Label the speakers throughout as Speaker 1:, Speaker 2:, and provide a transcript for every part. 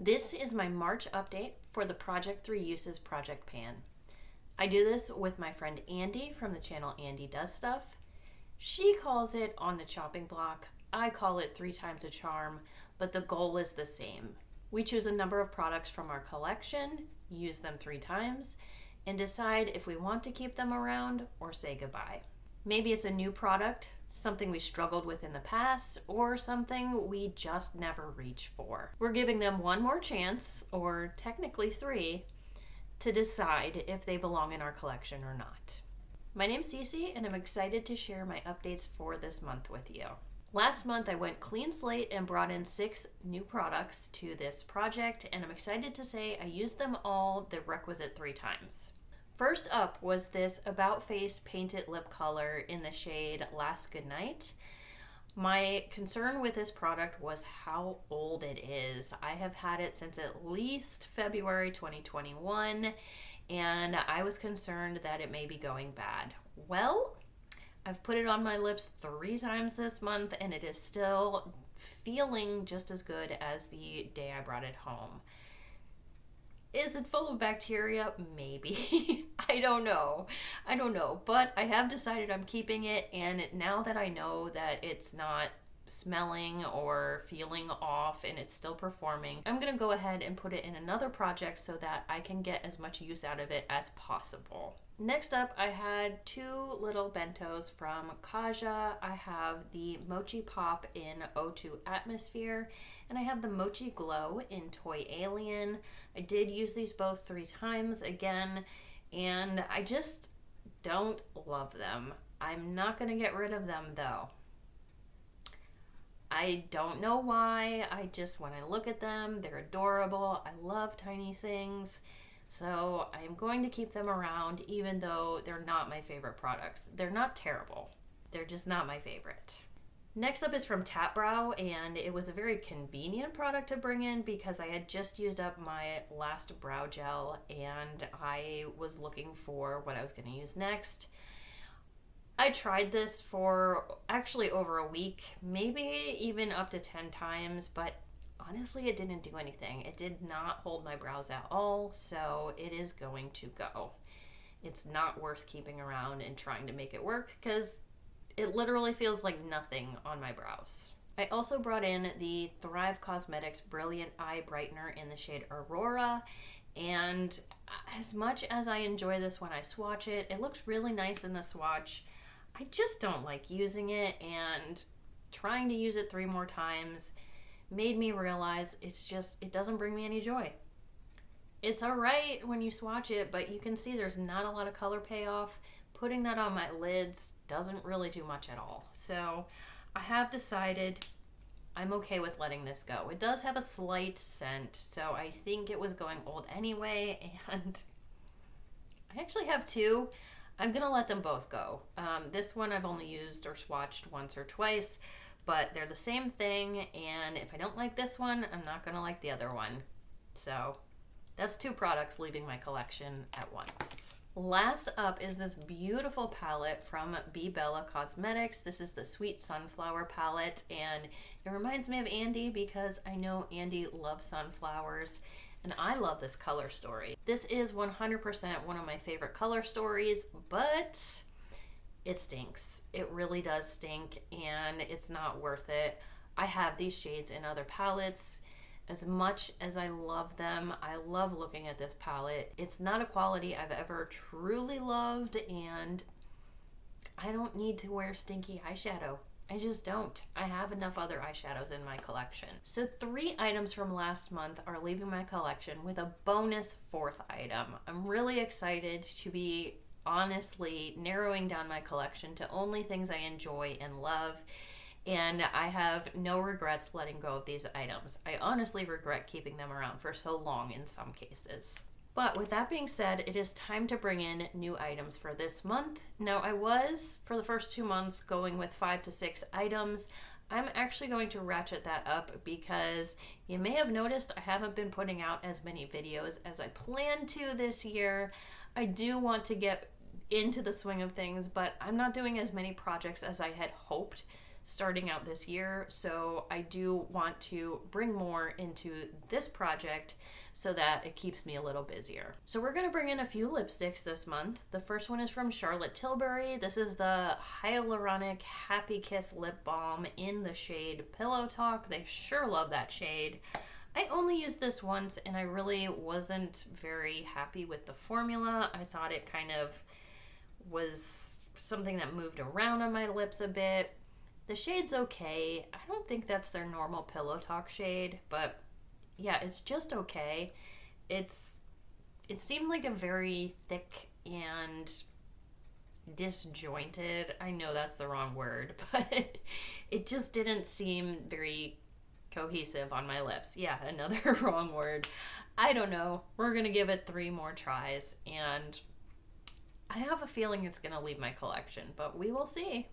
Speaker 1: This is my March update for the Project 3 Uses Project Pan. I do this with my friend Andy from the channel Andy Does Stuff. She calls it on the chopping block. I call it 3 times a charm, but the goal is the same. We choose a number of products from our collection, use them 3 times, and decide if we want to keep them around or say goodbye. Maybe it's a new product, something we struggled with in the past, or something we just never reach for. We're giving them one more chance, or technically 3, to decide if they belong in our collection or not. My name's Cece, and I'm excited to share my updates for this month with you. Last month, I went clean slate and brought in 6 new products to this project, and I'm excited to say I used them all the requisite 3 times. First up was this About Face Painted Lip Color in the shade Last Goodnight. My concern with this product was how old it is. I have had it since at least February 2021, and I was concerned that it may be going bad. Well, I've put it on my lips 3 times this month, and it is still feeling just as good as the day I brought it home. Is it full of bacteria? Maybe. I don't know, but I have decided I'm keeping it, and now that I know that it's not smelling or feeling off and it's still performing, I'm gonna go ahead and put it in another project so that I can get as much use out of it as possible. Next up, I had 2 little bentos from Kaja. I have the Mochi Pop in O2 Atmosphere, and I have the Mochi Glow in Toy Alien. I did use these both 3 times again, and I just don't love them. I'm not gonna get rid of them though. I don't know why. When I look at them, they're adorable. I love tiny things. So I'm going to keep them around even though they're not my favorite products. They're not terrible. They're just not my favorite. Next up is from Tap Brow, and it was a very convenient product to bring in because I had just used up my last brow gel and I was looking for what I was going to use next. I tried this for actually over a week, maybe even up to 10 times, but honestly, it didn't do anything. It did not hold my brows at all, so it is going to go. It's not worth keeping around and trying to make it work because it literally feels like nothing on my brows. I also brought in the Thrive Cosmetics Brilliant Eye Brightener in the shade Aurora, and as much as I enjoy this when I swatch it, it looks really nice in the swatch. I just don't like using it, and trying to use it 3 more times made me realize it doesn't bring me any joy. It's alright when you swatch it, but you can see there's not a lot of color payoff. Putting that on my lids doesn't really do much at all. So I have decided I'm okay with letting this go. It does have a slight scent, so I think it was going old anyway, and I actually have 2. I'm gonna let them both go. This one I've only used or swatched once or twice, but they're the same thing, and if I don't like this one, I'm not gonna like the other one. So that's 2 products leaving my collection at once. Last up is this beautiful palette from Be Bella Cosmetics. This is the Sweet Sunflower palette, and it reminds me of Andy because I know Andy loves sunflowers, and I love this color story. This is 100% one of my favorite color stories, but it stinks. It really does stink, and it's not worth it. I have these shades in other palettes. As much as I love them, I love looking at this palette. It's not a quality I've ever truly loved, and I don't need to wear stinky eyeshadow. I just don't. I have enough other eyeshadows in my collection. So 3 items from last month are leaving my collection with a bonus 4th item. I'm really excited to be honestly narrowing down my collection to only things I enjoy and love, and I have no regrets letting go of these items. I honestly regret keeping them around for so long in some cases. But with that being said, it is time to bring in new items for this month. Now, I was, for the first 2 months, going with 5 to 6 items. I'm actually going to ratchet that up because you may have noticed I haven't been putting out as many videos as I planned to this year. I do want to get into the swing of things, but I'm not doing as many projects as I had hoped. starting out this year, so I do want to bring more into this project so that it keeps me a little busier. So we're going to bring in a few lipsticks this month. The first one is from Charlotte Tilbury. This is the Hyaluronic Happy Kiss Lip Balm in the shade Pillow Talk. They sure love that shade. I only used this once and I really wasn't very happy with the formula. I thought it kind of was something that moved around on my lips a bit. The shade's okay. I don't think that's their normal Pillow Talk shade, but yeah, it's just okay. It seemed like a very thick and disjointed, I know that's the wrong word, but it just didn't seem very cohesive on my lips. Yeah, another wrong word. I don't know. We're gonna give it 3 more tries, and I have a feeling it's gonna leave my collection, but we will see.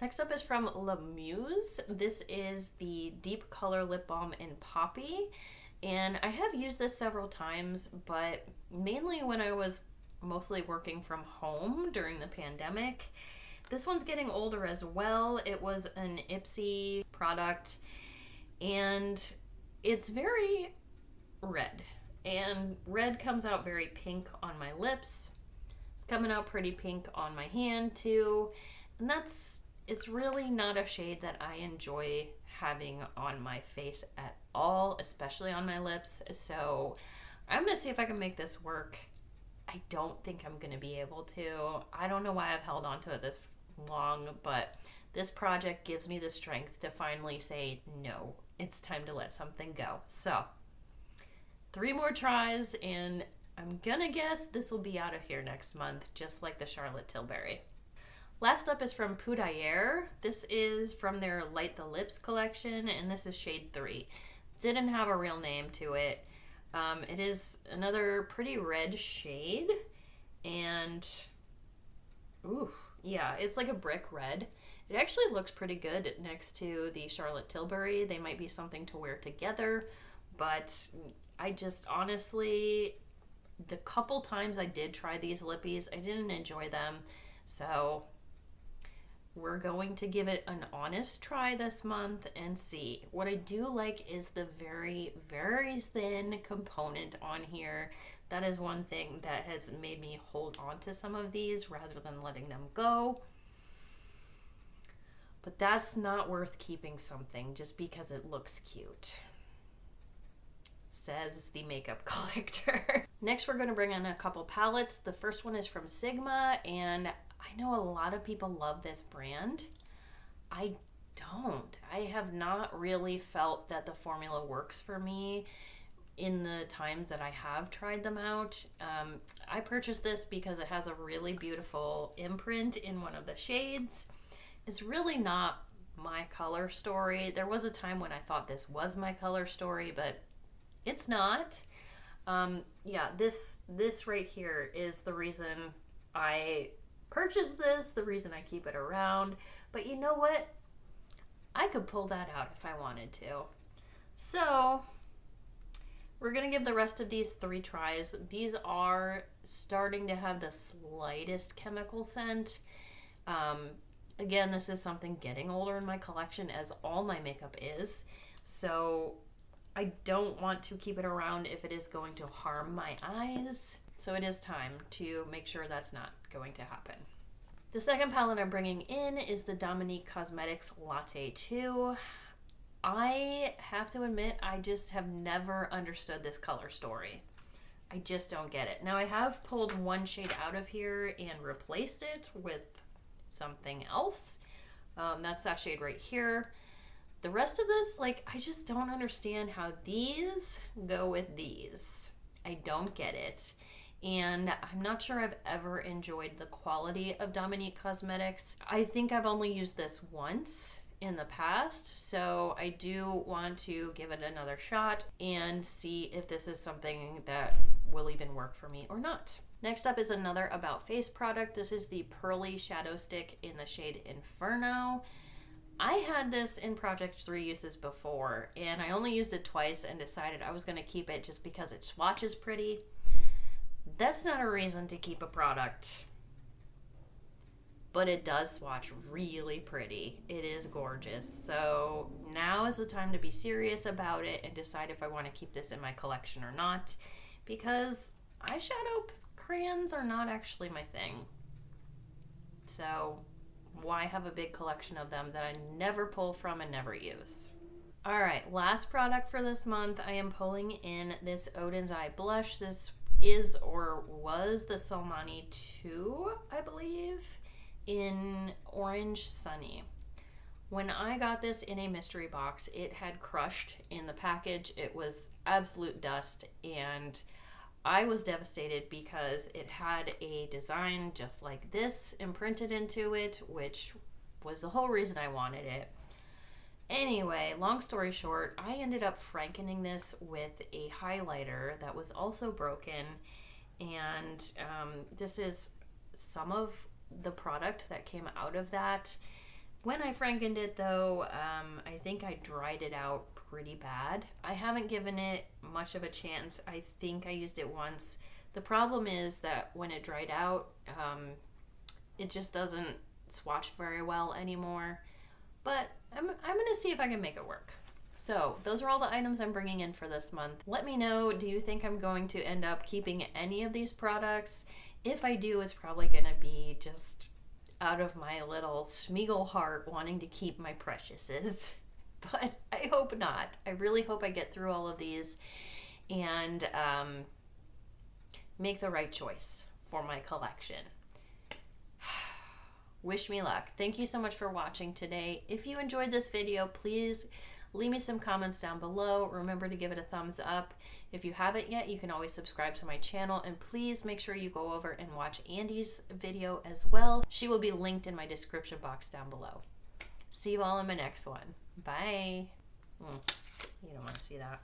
Speaker 1: Next up is from La Muse. This is the Deep Color Lip Balm in Poppy, and I have used this several times, but mainly when I was mostly working from home during the pandemic. This one's getting older as well. It was an Ipsy product, and it's very red, and red comes out very pink on my lips. It's coming out pretty pink on my hand too, and it's really not a shade that I enjoy having on my face at all, especially on my lips. So I'm gonna see if I can make this work. I don't think I'm gonna be able to. I don't know why I've held on to it this long, but this project gives me the strength to finally say, no, it's time to let something go. So 3 more tries, and I'm gonna guess this will be out of here next month, just like the Charlotte Tilbury. Last up is from Poudriere. This is from their Light the Lips collection, and this is shade 3. Didn't have a real name to it. It is another pretty red shade, and ooh, yeah, it's like a brick red. It actually looks pretty good next to the Charlotte Tilbury. They might be something to wear together, but I just honestly, the couple times I did try these lippies, I didn't enjoy them. So we're going to give it an honest try this month and see. What I do like is the very, very thin component on here. That is one thing that has made me hold on to some of these rather than letting them go. But that's not worth keeping something just because it looks cute, says the makeup collector. Next, we're going to bring in a couple palettes. The first one is from Sigma, and I know a lot of people love this brand. I don't. I have not really felt that the formula works for me in the times that I have tried them out. I purchased this because it has a really beautiful imprint in one of the shades. It's really not my color story. There was a time when I thought this was my color story, but it's not. Yeah, this right here is the reason I purchased this, the reason I keep it around. But you know what? I could pull that out if I wanted to. So we're gonna give the rest of these 3 tries. These are starting to have the slightest chemical scent. Again, this is something getting older in my collection, as all my makeup is. So I don't want to keep it around if it is going to harm my eyes. So it is time to make sure that's not going to happen. The second palette I'm bringing in is the Dominique Cosmetics Latte 2. I have to admit, I just have never understood this color story. I just don't get it. Now, I have pulled one shade out of here and replaced it with something else. That's that shade right here. The rest of this, like, I just don't understand how these go with these. I don't get it. And I'm not sure I've ever enjoyed the quality of Dominique Cosmetics. I think I've only used this once in the past, so I do want to give it another shot and see if this is something that will even work for me or not. Next up is another About Face product. This is the Pearly Shadow Stick in the shade Inferno. I had this in Project 3 uses before, and I only used it twice and decided I was going to keep it just because it swatches pretty. That's not a reason to keep a product. but it does swatch really pretty. It is gorgeous. So now is the time to be serious about it and decide if I want to keep this in my collection or not, because eyeshadow crayons are not actually my thing. So why have a big collection of them that I never pull from and never use? All right, last product for this month, I am pulling in this Odin's Eye blush. This is or was the Solmani 2, I believe, in Orange Sunny. When I got this in a mystery box, it had crushed in the package. It was absolute dust, and I was devastated because it had a design just like this imprinted into it, which was the whole reason I wanted it. Anyway, long story short, I ended up frankening this with a highlighter that was also broken, and this is some of the product that came out of that. When I frankened it though, I think I dried it out pretty bad. I haven't given it much of a chance. I think I used it once. The problem is that when it dried out, it just doesn't swatch very well anymore. But I'm gonna see if I can make it work. So those are all the items I'm bringing in for this month. Let me know, do you think I'm going to end up keeping any of these products? If I do, it's probably gonna be just out of my little Smeagol heart wanting to keep my preciouses. But I hope not. I really hope I get through all of these and make the right choice for my collection. Wish me luck. Thank you so much for watching today. If you enjoyed this video, please leave me some comments down below. Remember to give it a thumbs up. If you haven't yet, you can always subscribe to my channel, and please make sure you go over and watch Andy's video as well. She will be linked in my description box down below. See you all in my next one. Bye. You don't want to see that.